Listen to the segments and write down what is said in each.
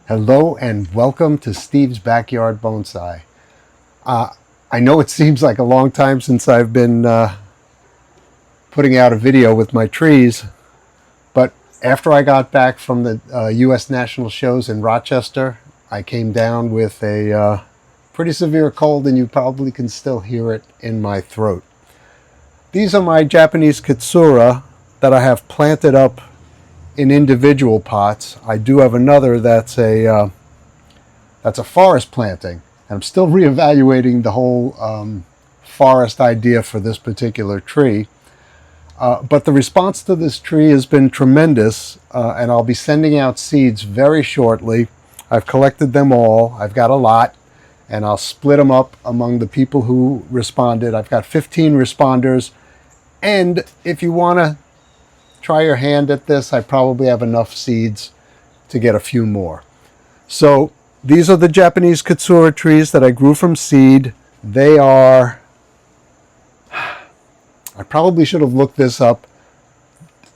Hello and welcome to Steve's Backyard Bonsai. I know it seems like a long time since I've been putting out a video with my trees, but after I got back from the U.S. National Shows in Rochester, I came down with a pretty severe cold, and you probably can still hear it in my throat. These are my Japanese Katsura that I have planted up in individual pots. I do have another that's a forest planting, and I'm still reevaluating the whole forest idea for this particular tree. But the response to this tree has been tremendous, and I'll be sending out seeds very shortly. I've collected them all. I've got a lot, and I'll split them up among the people who responded. I've got 15 responders, and if you want to try your hand at this, I probably have enough seeds to get a few more. So these are the Japanese Katsura trees that I grew from seed. They are, I probably should have looked this up.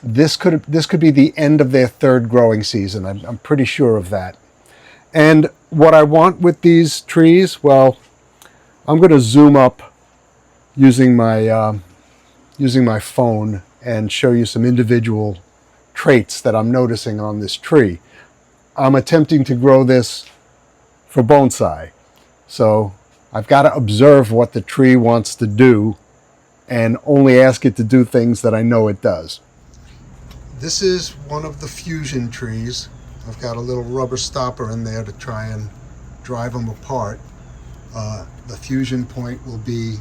This could be the end of their third growing season. I'm pretty sure of that. And what I want with these trees, well, I'm going to zoom up using my phone and show you some individual traits that I'm noticing on this tree. I'm attempting to grow this for bonsai. So I've got to observe what the tree wants to do and only ask it to do things that I know it does. This is one of the fusion trees. I've got a little rubber stopper in there to try and drive them apart. The fusion point will be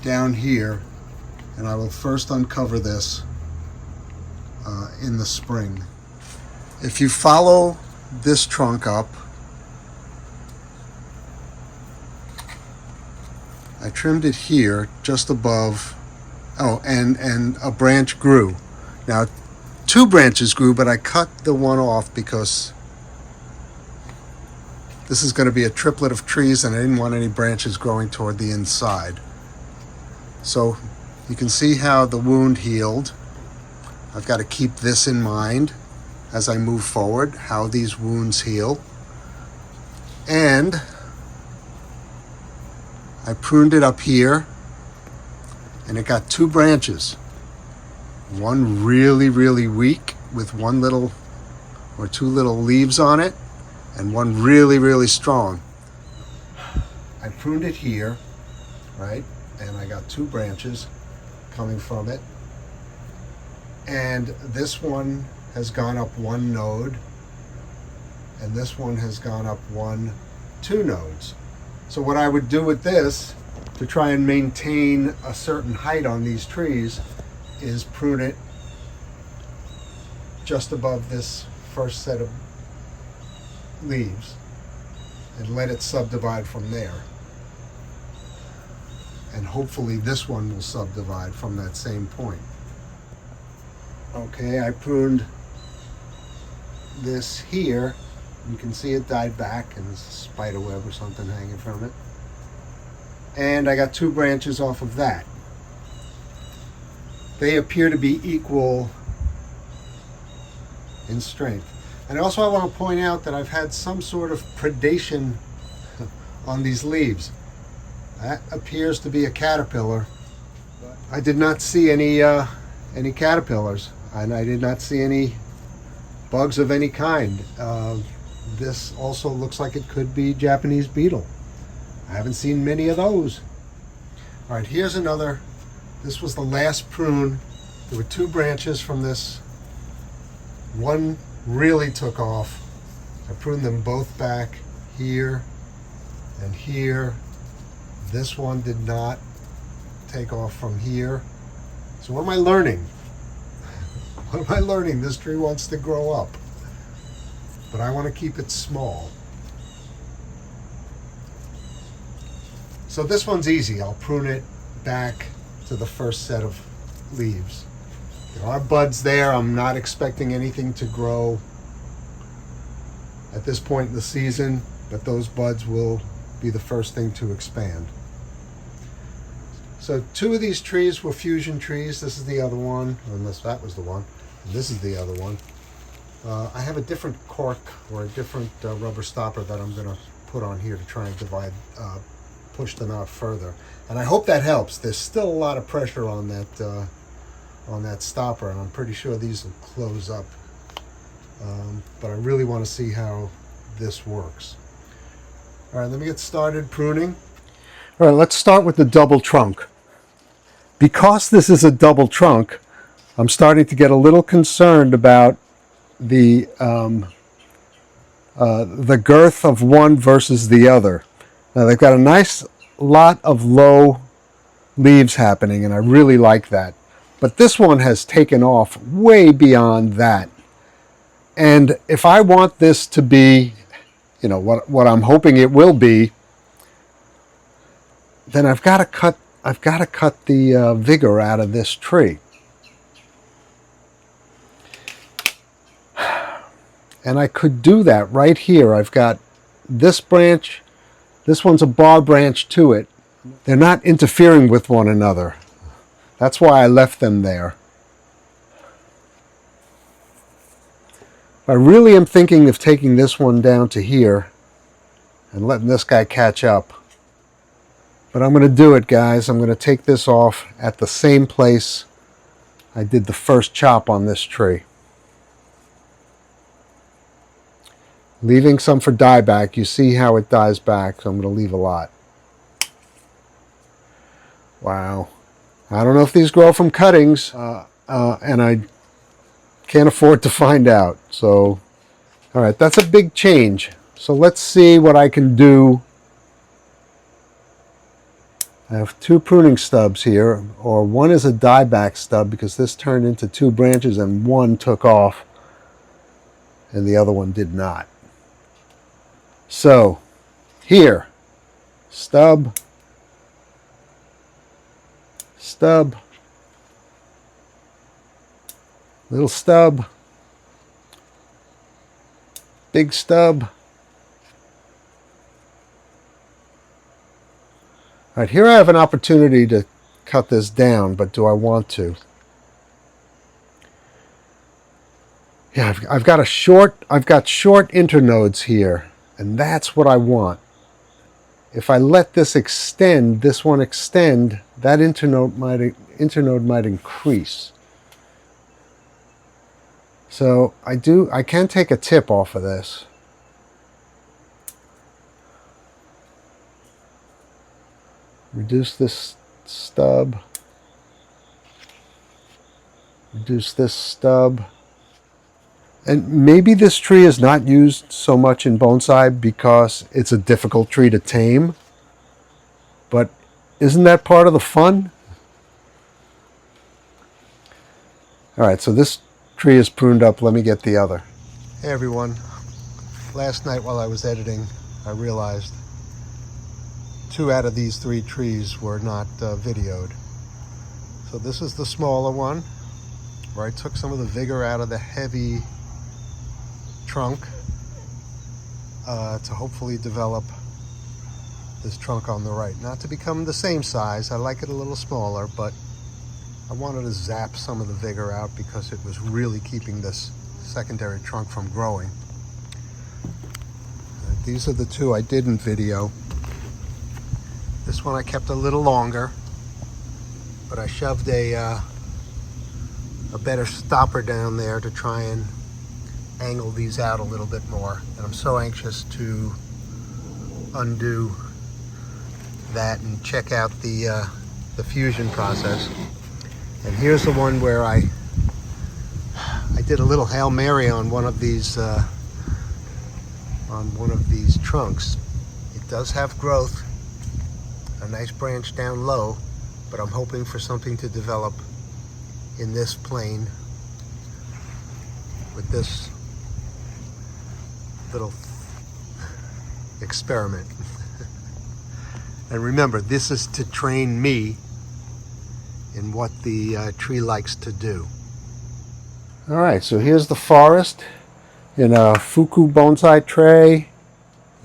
down here, and I will first uncover this in the spring. If you follow this trunk up, I trimmed it here just above, and a branch grew. Now, two branches grew, but I cut the one off because this is going to be a triplet of trees, and I didn't want any branches growing toward the inside. So you can see how the wound healed. I've got to keep this in mind as I move forward, how these wounds heal. And I pruned it up here, and it got two branches. One really, really weak with one little or two little leaves on it, and one really, really strong. I pruned it here, right? And I got two branches coming from it. And this one has gone up one node, and this one has gone up two nodes. So what I would do with this to try and maintain a certain height on these trees is prune it just above this first set of leaves and let it subdivide from there. And hopefully this one will subdivide from that same point. Okay, I pruned this here. You can see it died back, and there's a spider web or something hanging from it. And I got two branches off of that. They appear to be equal in strength. And also I want to point out that I've had some sort of predation on these leaves. That appears to be a caterpillar. I did not see any caterpillars, and I did not see any bugs of any kind. This also looks like it could be Japanese beetle. I haven't seen many of those. All right, here's another. This was the last prune. There were two branches from this. One really took off. I pruned them both back here and here. This one did not take off from here. So what am I learning? What am I learning? This tree wants to grow up, but I want to keep it small. So this one's easy. I'll prune it back to the first set of leaves. There are buds there. I'm not expecting anything to grow at this point in the season, but those buds will be the first thing to expand. So two of these trees were fusion trees. This is the other one, unless that was the one. And this is the other one. I have a different cork or a different rubber stopper that I'm going to put on here to try and push them out further. And I hope that helps. There's still a lot of pressure on that stopper, and I'm pretty sure these will close up. But I really want to see how this works. All right, let me get started pruning. All right, let's start with the double trunk. Because this is a double trunk, I'm starting to get a little concerned about the girth of one versus the other. Now they've got a nice lot of low leaves happening, and I really like that. But this one has taken off way beyond that. And if I want this to be, you know, what I'm hoping it will be, then I've got to cut the vigor out of this tree. And I could do that right here. I've got this branch. This one's a bar branch to it. They're not interfering with one another. That's why I left them there. I really am thinking of taking this one down to here and letting this guy catch up. But I'm going to do it, guys. I'm going to take this off at the same place I did the first chop on this tree. Leaving some for dieback. You see how it dies back, so I'm going to leave a lot. Wow. I don't know if these grow from cuttings, and I can't afford to find out. So, all right, that's a big change. So let's see what I can do. I have two pruning stubs here, or one is a dieback stub because this turned into two branches and one took off and the other one did not. So here, stub, stub, little stub, big stub. All right, here I have an opportunity to cut this down, but do I want to? Yeah, I've got short internodes here, and that's what I want. If I let this extend, this one extend, that internode might increase. So I can take a tip off of this. Reduce this stub. Reduce this stub. And maybe this tree is not used so much in bonsai because it's a difficult tree to tame. But isn't that part of the fun? All right, so this tree is pruned up. Let me get the other. Hey everyone. Last night while I was editing, I realized 2 out of these 3 trees were not videoed. So this is the smaller one, where I took some of the vigor out of the heavy trunk to hopefully develop this trunk on the right. Not to become the same size, I like it a little smaller, but I wanted to zap some of the vigor out because it was really keeping this secondary trunk from growing. These are the 2 I didn't video. This one I kept a little longer, but I shoved a better stopper down there to try and angle these out a little bit more. And I'm so anxious to undo that and check out the fusion process. And here's the one where I did a little Hail Mary on one of these trunks. It does have growth. A nice branch down low, but I'm hoping for something to develop in this plane with this little experiment. And remember, this is to train me in what the tree likes to do. All right, so here's the forest in a Fuku bonsai tray.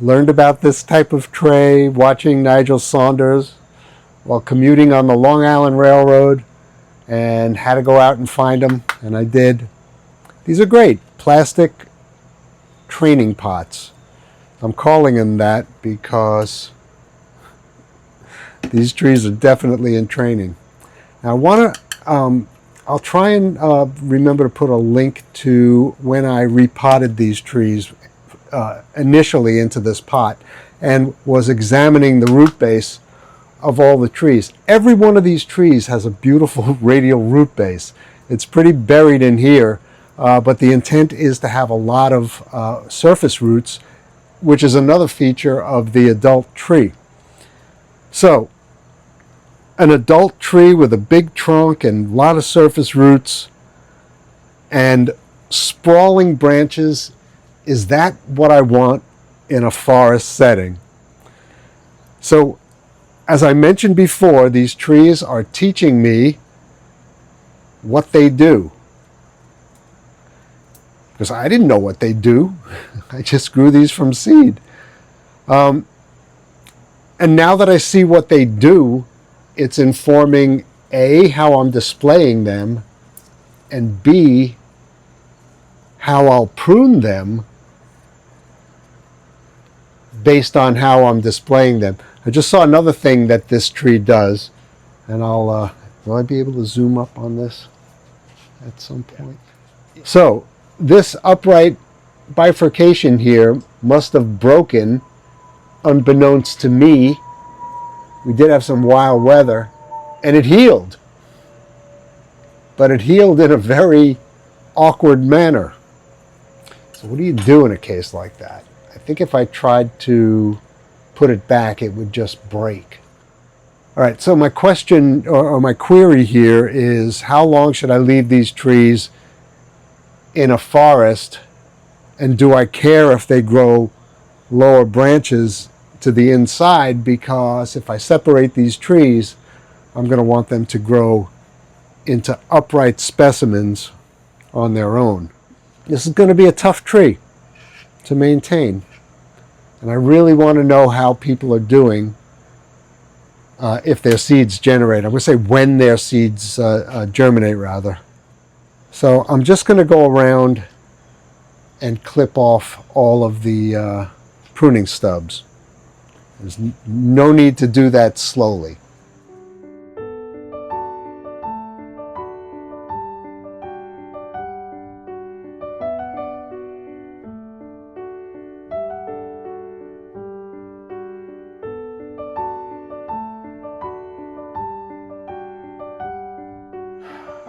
Learned about this type of tray watching Nigel Saunders while commuting on the Long Island Railroad, and had to go out and find them, and I did. These are great. plastic training pots. I'm calling them that because these trees are definitely in training. Now I want to, I'll try and remember to put a link to when I repotted these trees initially into this pot and was examining the root base of all the trees. Every one of these trees has a beautiful radial root base. It's pretty buried in here, but the intent is to have a lot of surface roots, which is another feature of the adult tree. So, an adult tree with a big trunk and a lot of surface roots and sprawling branches, is that what I want in a forest setting? So, as I mentioned before, these trees are teaching me what they do. Because I didn't know what they do. I just grew these from seed. And now that I see what they do, it's informing A, how I'm displaying them, and B, how I'll prune them based on how I'm displaying them. I just saw another thing that this tree does, and will I be able to zoom up on this at some point? So this upright bifurcation here must have broken unbeknownst to me. We did have some wild weather, and it healed. But it healed in a very awkward manner. So what do you do in a case like that? I think if I tried to put it back, it would just break. All right, so my question or my query here is, how long should I leave these trees in a forest, and do I care if they grow lower branches to the inside? Because if I separate these trees, I'm going to want them to grow into upright specimens on their own. This is going to be a tough tree to maintain, and I really want to know how people are doing if their seeds generate. I'm going to say when their seeds germinate, rather. So I'm just going to go around and clip off all of the pruning stubs. There's no need to do that slowly.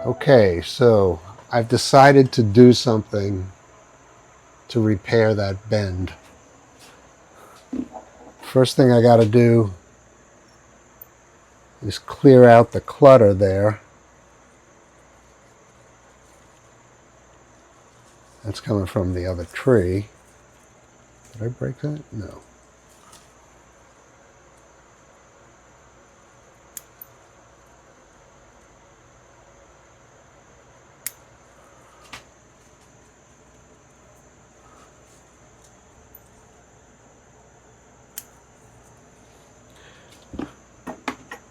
Okay, so I've decided to do something to repair that bend. First thing I got to do is clear out the clutter there. That's coming from the other tree. Did I break that? No.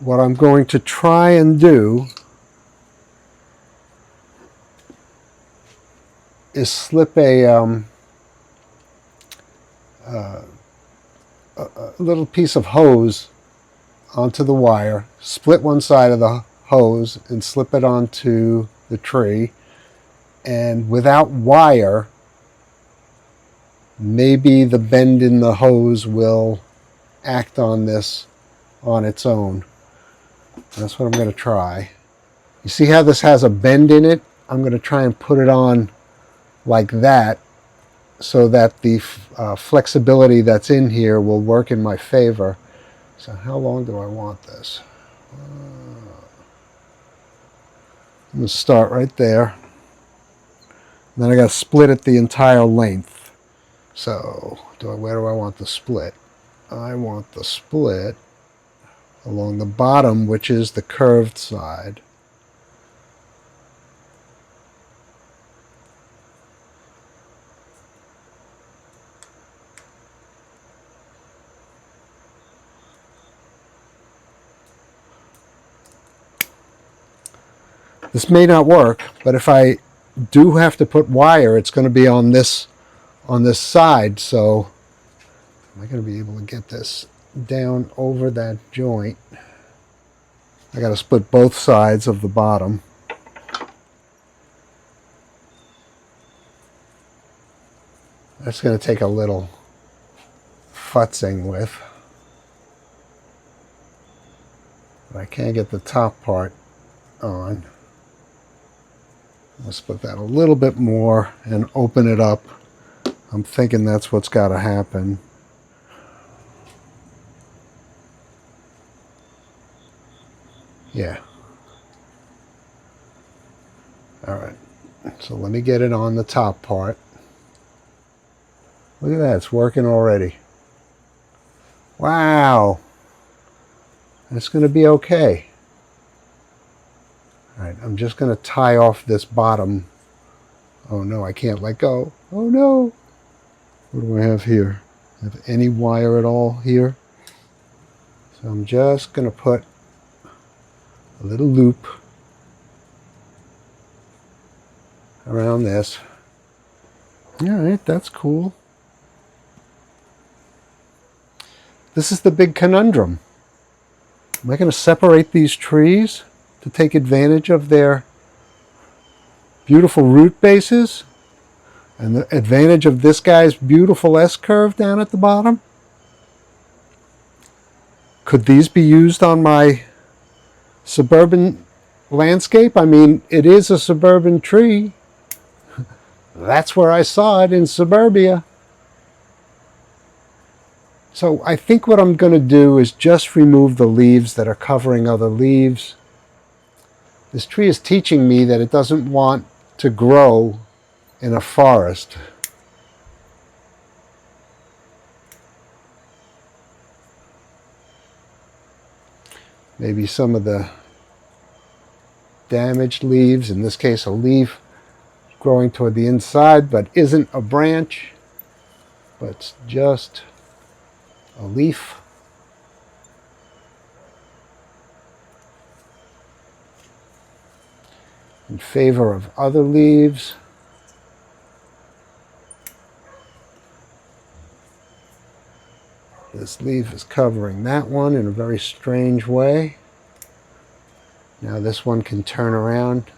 What I'm going to try and do is slip a little piece of hose onto the wire, split one side of the hose and slip it onto the tree, and without wire, maybe the bend in the hose will act on this on its own. That's what I'm going to try. You see how this has a bend in it? I'm going to try and put it on like that so that the flexibility that's in here will work in my favor. So how long do I want this? I'm going to start right there. And then I got to split it the entire length. So where do I want the split? I want the split along the bottom, which is the curved side. This may not work, but if I do have to put wire. It's going to be on this side, so am I going to be able to get this down over that joint? I got to split both sides of the bottom. That's going to take a little futzing with. But I can't get the top part on. I'll split that a little bit more and open it up. I'm thinking that's what's got to happen. Yeah. All right. So let me get it on the top part. Look at that. It's working already. Wow. That's going to be okay. All right. I'm just going to tie off this bottom. Oh, no. I can't let go. Oh, no. What do I have here? Have any wire at all here? So I'm just going to put a little loop around this. All right, that's cool. This is the big conundrum. Am I going to separate these trees to take advantage of their beautiful root bases and the advantage of this guy's beautiful S-curve down at the bottom? Could these be used on my suburban landscape? I mean, it is a suburban tree. That's where I saw it, in suburbia. So I think what I'm going to do is just remove the leaves that are covering other leaves. This tree is teaching me that it doesn't want to grow in a forest. Maybe some of the damaged leaves, in this case a leaf growing toward the inside but isn't a branch, but it's just a leaf. In favor of other leaves. This leaf is covering that one in a very strange way. Now this one can turn around.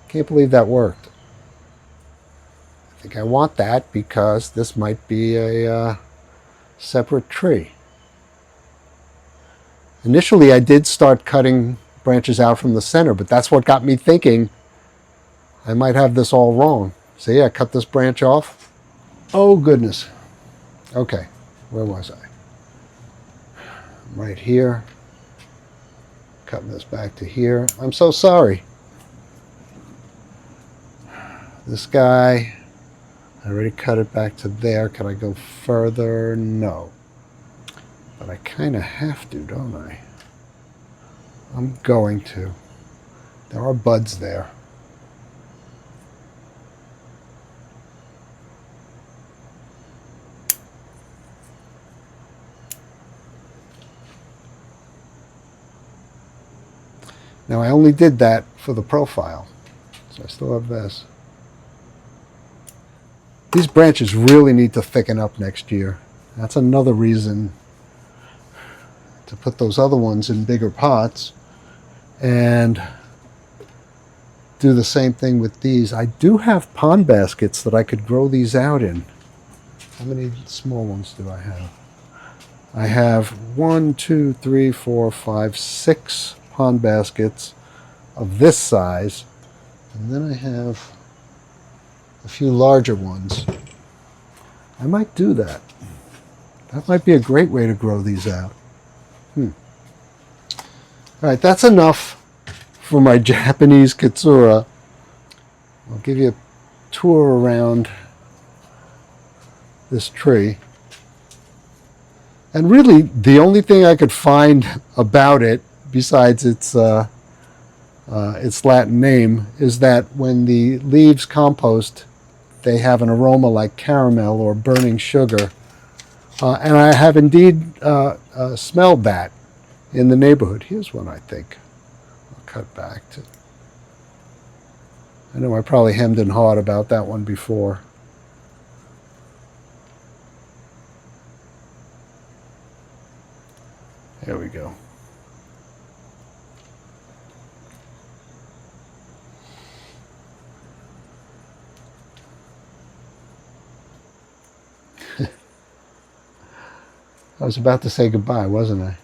Can't believe that worked. I think I want that because this might be a separate tree. Initially I did start cutting branches out from the center, but that's what got me thinking I might have this all wrong. See, I cut this branch off. Oh goodness. Okay, where was I? Right here. Cutting this back to here. I'm so sorry. This guy, I already cut it back to there. Can I go further? No. But I kind of have to, don't I? I'm going to. There are buds there. Now I only did that for the profile, so I still have this. These branches really need to thicken up next year. That's another reason to put those other ones in bigger pots and do the same thing with these. I do have pond baskets that I could grow these out in. How many small ones do I have? I have 1, 2, 3, 4, 5, 6 pond baskets of this size, and then I have a few larger ones. I might do that. That might be a great way to grow these out. All right, that's enough for my Japanese Katsura. I'll give you a tour around this tree. And really, the only thing I could find about it, besides its Latin name, is that when the leaves compost, they have an aroma like caramel or burning sugar. And I have indeed smelled that in the neighborhood. Here's one, I think. I'll cut back to... I know I probably hemmed and hawed about that one before. There we go. I was about to say goodbye, wasn't I?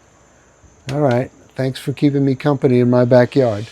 All right. Thanks for keeping me company in my backyard.